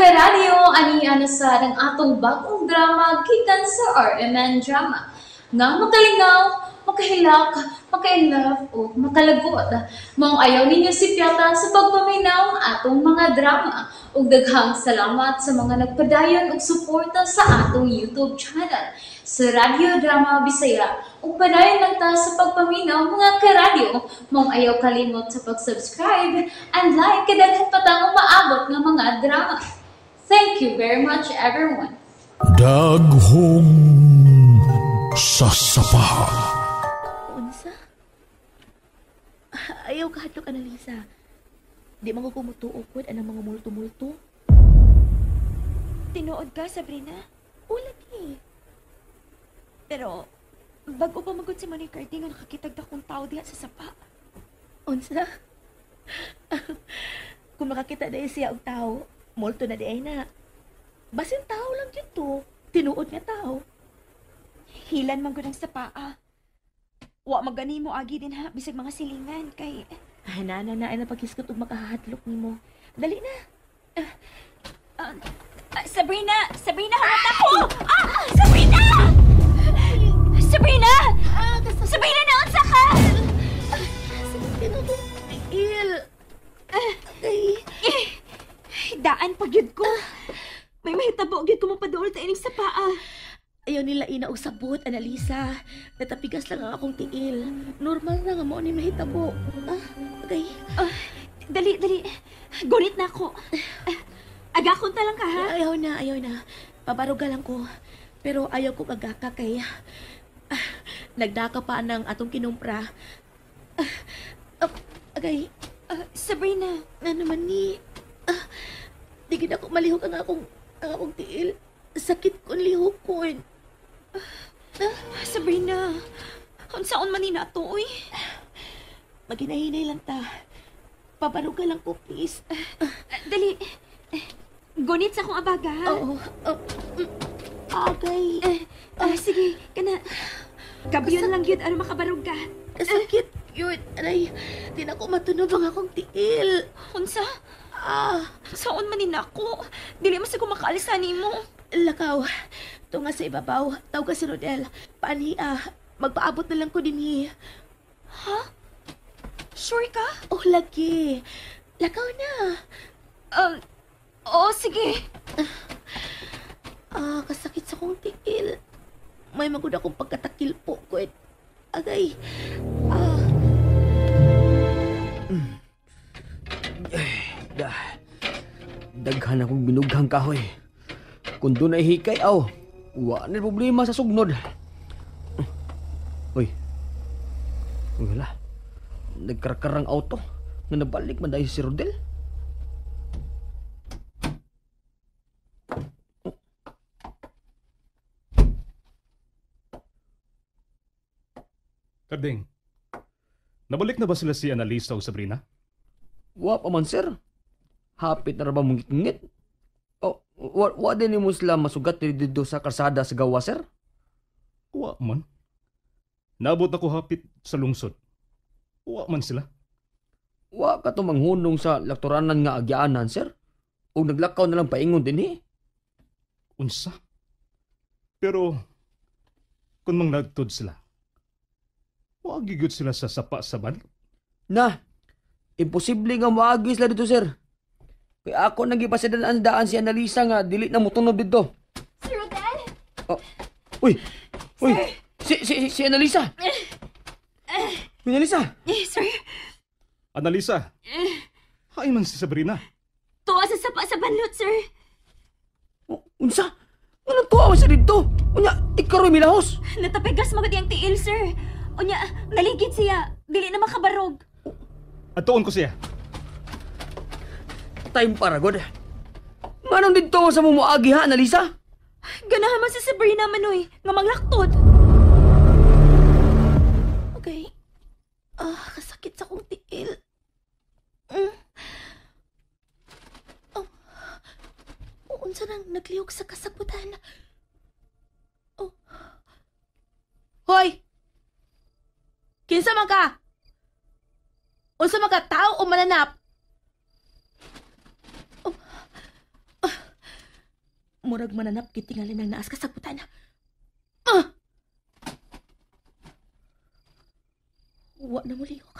karadyo, ani sa ng atong bagong drama gikan sa RMN Drama. Nga makalingaw, makahilak, maka-inlove, o makalagot. Maong ayaw ninyo si Piata sa pagpaminaw ng atong mga drama. Ug daghang salamat sa mga nagpadayon ug suporta sa atong YouTube channel sa Radio Drama Bisaya. Ug padayon lang ta sa pagpaminaw mga karadyo. Maong ayaw kalimot sa pag-subscribe and like kadaghan pa tang maabot nga mga drama. Thank you very much, everyone. Daghong sasapaha. Unsa? Ayaw ka hadlok, Annalisa. Di mo ko kumutuokod anang mga multo-multo. Tinuod ka, Sabrina? Ulagi. Pero, bago pa magod si Manny Cardi nga nakakitag na kong tao diha sa sapa. Unsa? Kung makakita na siya og tao, multo na di ay na. Basin tao lang dito. Tinuod nga tao. Hilan man gud ang sapa. Wa magani mo agi din ha, bisag mga silingan kay... Nana na ay napaghiskot og makahatlok nimo. Dali na. Sabrina! Sabrina, hangat ako! Sabrina! Sabrina! Sabrina, naunsa ka! Daan pagyud ko. May mahitabo gyud ko mapaduol ta ining sa paa. Ayaw nila inausabot, Annalisa. Natapigas lang ang akong tiil. Normal na nga mo ni mahitabo. Okay. Dali. Gunit na ako. Agakon ta lang ka, ha? Ayaw na. Pabaruga lang ko. Pero ayaw ko agaka kay... nagdaka pa ng atong kinumpra. Okay. Sabrina. Nga naman ni... di gid ako malihok ang akong tiil. Sakit ko lihok ko. Sabrina. Unsaon man ni nato, uy? Maginahinay lang ta. Pabaruga lang ko, please. Dali. Gunit sa akong abaga, ha? Oo. Okay. Sige, kana. Kabiyon lang yun, ano makabarog ka. Kasakit yun. Aray, di na ko matunog ang akong tiil. Unsa? Saon man ni nako? Dili mo sa kumakalisan nimo. Lakaw. Tunga sa ibabaw. Tawag ka si Rodel. Paaniya. Magpaabot na lang ko din. Ha? Sure ka? Oh, lagi. Lakaw na. Oo, sige. Kasakit sa kong tiil. May magod akong pagkatakil po ko. Agay. Daghan akong binughang kahoy. Kung doon ay hikay, wa na problema sa sugnod. Uy. Wala. Nagkarkarang auto. Nga nabalik man dahil si Rodel. Karding, nabalik na ba sila si Annalisa o Sabrina? Wa pa man, sir. Hapit na ba mong ngit? Wa din mo sila masugat dito sa karsada sa gawa, sir? Wa man. Naabot ako hapit sa lungsod. Wa man sila. Wa ka to manghunong sa laktoranan nga agyaanan, sir? O naglakaw na lang paingon din Unsa? Pero, kung mang nagtod sila, wa gigyud sila sa sapa sa ban? Na, imposible nga maagi sila dito, sir. Kaya ako nagipasidan daan si Annalisa nga dili na mutunod dito. Sir Rodel? Uy! Si Annalisa! Annalisa! Sir? Annalisa! Hay man si Sabrina. Tuwa sa sapa sa banlot, sir. Unsa? Anong tuwa sa dito? Unya, ikaroy milahos. Natapigas magod yung tiil, sir. Unya, naligid siya. Dili na makabarog. Atuon ko siya. Time para, God. Manong dito sa mumuagi, ha, Annalisa? Ganahan man si Sabrina, Manoy, nga manglaktod. Okay. Kasakit sa kong tiil. Unsa nang naglihok sa kasabutan? Hoy! Kinsa man ka? Unsa man ka, tao o mananap? Murag mananap kitingali ng naas kasagutan. Wa na muliyok.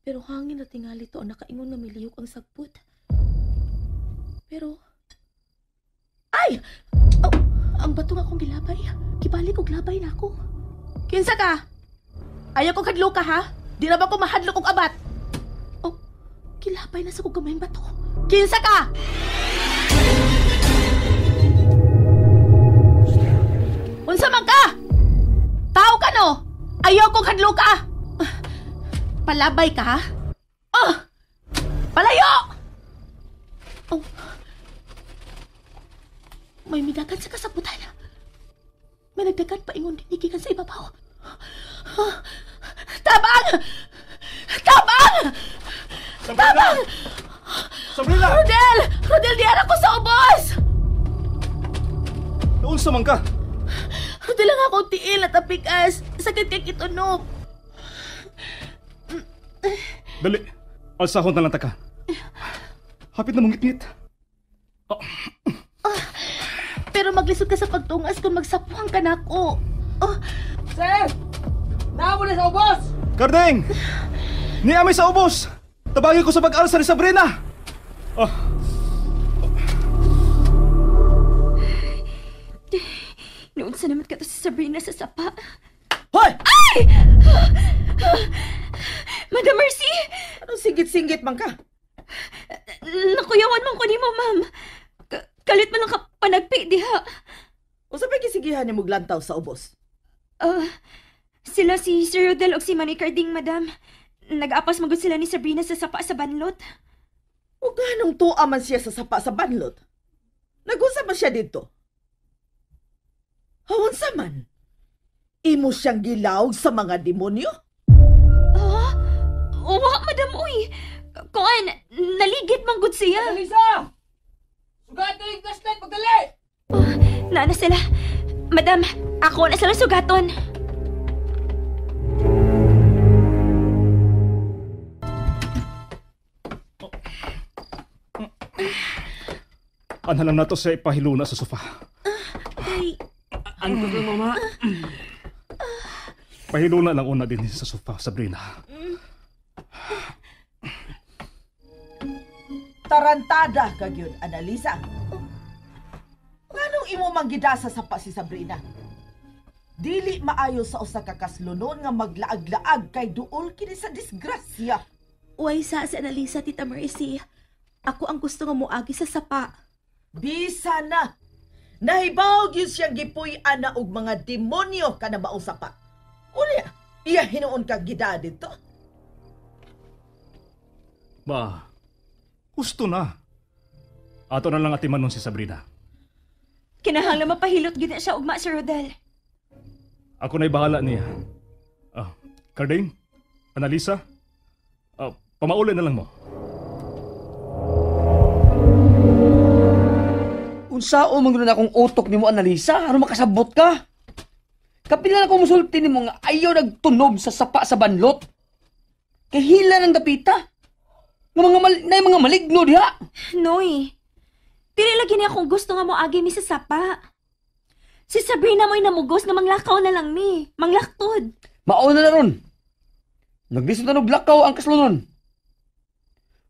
Pero hangin na tingali to ang nakaingon na miliyok ang sagbot. Pero... Ay! Oh, ang bato nga akong gilabay. Kibalik og labay na ako. Kinsa ka? Ayaw kong hadlo ka, ha? Di na ba ko mahadlo kong abat? Oh, kilabay na sa kong gamayng bato. Kinsa ka? Unsa man ka? Tao ka no? Ayaw kong hadlo ka! Palabay ka, ha? Palayo! Oh. May midagan sa kasabutan. May nagdagan pa ingon dinigigan sa ibabaw. Tabang! Tabang! Tabang! Sabrina! Rodel! Rodel, diara ko sa ubos! Unsa man ka? Rodel lang akong tiil at apikas. Sakit kay kitunog. Dali, alsahon na lang taka. Hapit na mong ngit-ngit. Pero maglisod ka sa pagtungas kung magsapuhan ka na ako. Sir! Namo na sa ubos! Kardeng! Niamay sa ubos! Tabagin ko sa pag-alsa ni Sabrina! Noon sa naman ka to si Sabrina sa sapa. Hoy! Ay! Madam Mercy! Anong singgit-singgit man ka? Nakuyawan man ko ni mo, ma'am. Kalit man lang ka panagpi, diha. O sa pagkisigihan niya muglantaw sa ubos? Sila si Sir Rodel o si Manny Carding, madam. Nag-apas magod sila ni Sabrina sa sapa sa banlot. O ganong tuwa man siya sa sapa sa banlot? Nag-usap ba siya dito? Hawan sa man? Imo siyang gilawg sa mga demonyo? Uwa, madam, uy. Kuan, naligid man gud siya. Alisa! Sugato yung flashlight, pagdali! Naana sila. Madam, ako na sila sugaton. Anha lang nato sa ipahiluna sa sofa. Ay, Anto ka, mama. Pahiluna lang una din sa sofa, Sabrina. Tarantada ka yun, Annalisa. Nganong imo manggida sa sapa si Sabrina? Dili maayo sa usa ka kaslunon nga maglaag-laag kay duol kini sa disgrasya. uway sa si Annalisa, Tita Mercy. Ako ang gusto nga moagi sa sapa. Bisa na. Nahibaw gyud siyang gipuy-an na og mga demonyo kana maong sapa. Unya, iya hinuon ka gida dito. Ba, gusto na. Ato na lang atiman nun si Sabrina. Kinahanglan mapahilot gid na siya ugma, Sir Rodel. Ako na'y bahala niya. Carding, Annalisa, pamaulin na lang mo. Unsao man gud na akong utok nimo, Annalisa, aron makasabot ka. Kapila na ko musulti nimo nga ayaw nagtunog sa sapa sa banlot. Kay hila ng dapita. Nga mga maligno diha. Noy, dili lagi niya akong gusto nga moagi mi sa sapa. Si Sabrina mo'y namugos nga manglakaw na lang mi. Manglaktod. Mauna na ron. Naglisod na lakaw ang kaslonon.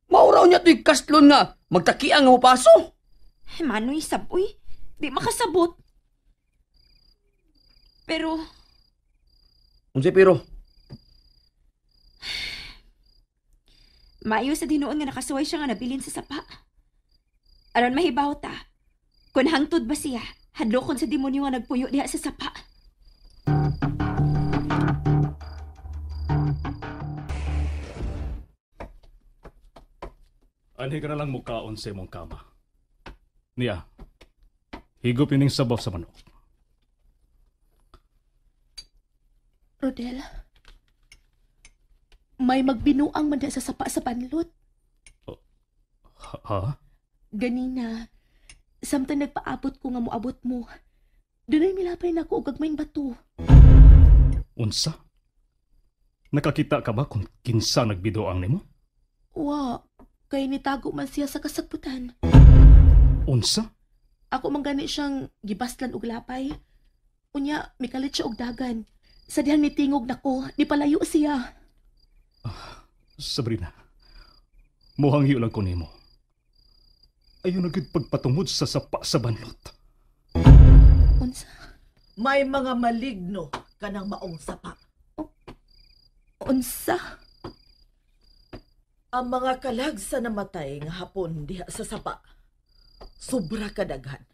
Mauraw niya to'y kaslon nga magtakiang nga mapaso. Manoy, saboy. Di makasabot. Pero, Unsay pero? maayo sa dinuon nga nakasuway siya nga nabilin sa sapa. Aron mahibaw ta, kung hangtod ba siya, hadlokon sa demonyo nga nagpuyo diha sa sapa. Anhi ka na lang mukaon sa imong kama. Niya, higop ining sabaw sa manok. Rodel, may magbinuang man sa sapa sa banlot. Ha? Ganina, samtang nagpaabot ko nga moabot mo, dunay milapay na ako og gagmayng bato. Unsa? Nakakita ka ba kung kinsa nagbidoang nimo? Wa, kay nitago man siya sa kasagputan. Unsa? Ako man gani siyang gibaslan og lapay. Unya, mikalit siya og dagan. Sa dihang nitingog nako, di palayo siya. Sabrina, muhangyo lang ko nimo. Ayaw na gid pagpatungod sa sapa sa banlot. Unsa? May mga maligno kanang maong sapa. Unsa? Ang mga kalag sa namatay nga hapon diha sa sapa, sobra kadaghan.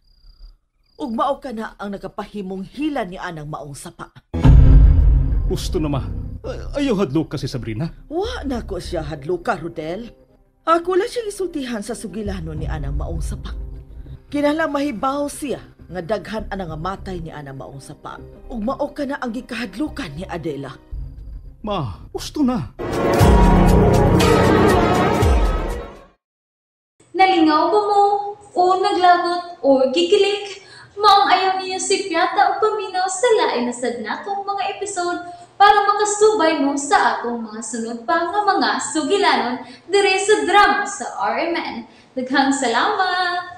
Ug mao ka na ang nakapahimong hila ni anang maong sapa. Gusto na ma. Ayaw hadlok kasi Sabrina. Wa na ko siya hadluka, Rodel. Ako lang siyang isultihan sa sugilano ni anang maong sapa. Kinahanglan mahibaw siya nga daghan anang nga matay ni anang maong sapa. Ug mao ka na ang gikahadlukan ni Adela. Ma, gusto na. Nalingaw ba mo? O naglagot? O gikilik? Maong ayaw niya si Piata o paminaw sa lain na sadna kong mga episode para makasubay mo sa atong mga sunod pa nga mga sugilanon dire sa drama sa RMN. Daghang salamat!